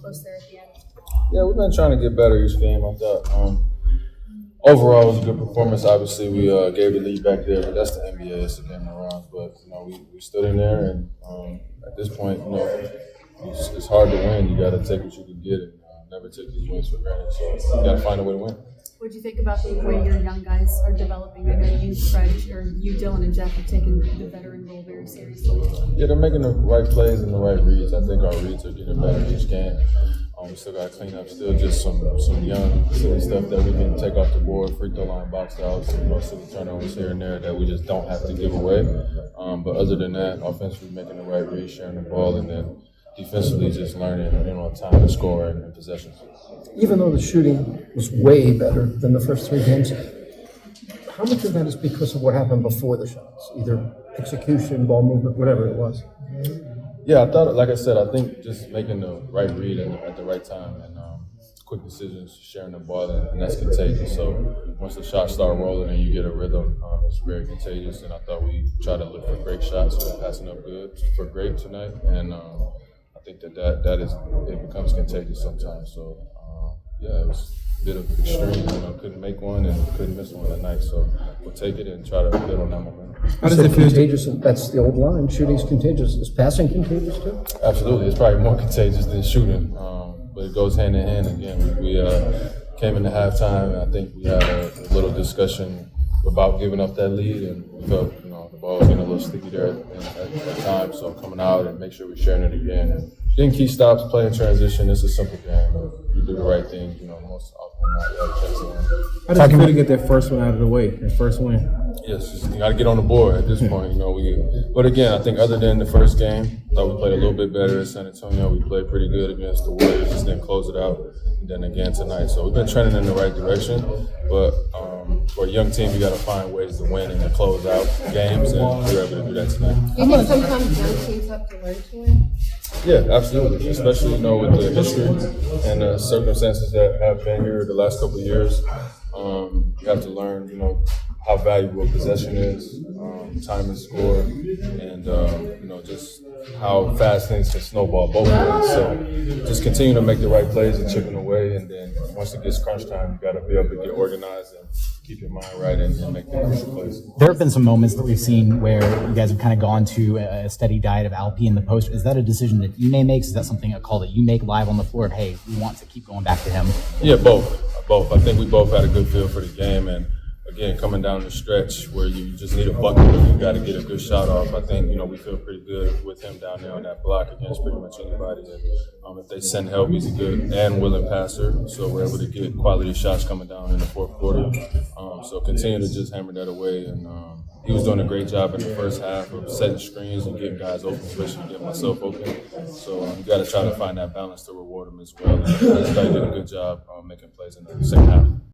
close there at the end. Yeah, we've been trying to get better each game. I thought overall it was a good performance. Obviously, we gave the lead back there, but that's the NBA. It's a game of rounds. But we stood in there, and at this point, it's hard to win. You got to take what you can get, and never take these wins for granted. So you got to find a way to win. What do you think about the way your young guys are developing? I know you, Fred, or you, Dylan, and Jeff have taken the veteran role very seriously. Yeah, they're making the right plays and the right reads. I think our reads are getting better each game. We still got to clean up still just some young, silly stuff that we can take off the board, free throw line, box outs, silly turnovers here and there that we just don't have to give away. But other than that, offensively making the right reads, sharing the ball, and then defensively just learning, time to score and possessions. Even though the shooting was way better than the first 3 games, how much of that is because of what happened before the shots? Either execution, ball movement, whatever it was. Yeah, I thought, like I said, I think just making the right read at the right time and quick decisions, sharing the ball, and that's contagious. So once the shots start rolling and you get a rhythm, it's very contagious. And I thought we tried to look for great shots. We're passing up good for great tonight, and I think that is it becomes contagious sometimes. So yeah, it was a bit of extreme. Couldn't make one and couldn't miss one tonight. So we'll take it and try to build on that momentum. How does it feel? Contagious? That's the old line. Shooting's contagious. Is passing contagious too? Absolutely. It's probably more contagious than shooting, but it goes hand in hand. Again, we came into halftime, and I think we had a little discussion about giving up that lead, and we felt the ball was getting a little sticky there at times. So coming out and make sure we're sharing it again. And getting key stops, playing transition. It's a simple game. You do the right thing. Most often not you have a chance to win. How does it feel to get that first one out of the way? That first win. Yes, you got to get on the board at this point. But again, I think other than the first game, I thought we played a little bit better at San Antonio. We played pretty good against the Warriors, just didn't close it out. And then again tonight, so we've been trending in the right direction. But for a young team, you got to find ways to win and to close out games, and we were able to do that tonight. Do you think sometimes young teams have to learn to win? Yeah, absolutely. Especially with the history and the circumstances that have been here the last couple of years. You have to learn, how valuable a possession is, time and score, and just how fast things can snowball both ways. So just continue to make the right plays and chipping away, and then once it gets crunch time, you got to be able to get organized and keep your mind right and make the crucial plays. There have been some moments that we've seen where you guys have kind of gone to a steady diet of Alp in the post. Is that a decision that you may make? Is that something, a call that you make live on the floor of, hey, we want to keep going back to him? Yeah, both. I think we both had a good feel for the game, and again, coming down the stretch where you just need a bucket, but you got to get a good shot off. I think we feel pretty good with him down there on that block against pretty much anybody. And if they send help, he's a good and willing passer, so we're able to get quality shots coming down in the fourth quarter. So continue to just hammer that away, and he was doing a great job in the first half of setting screens and getting guys open, especially getting myself open. So you got to try to find that balance to reward him as well. And I thought he did a good job making plays in the second half.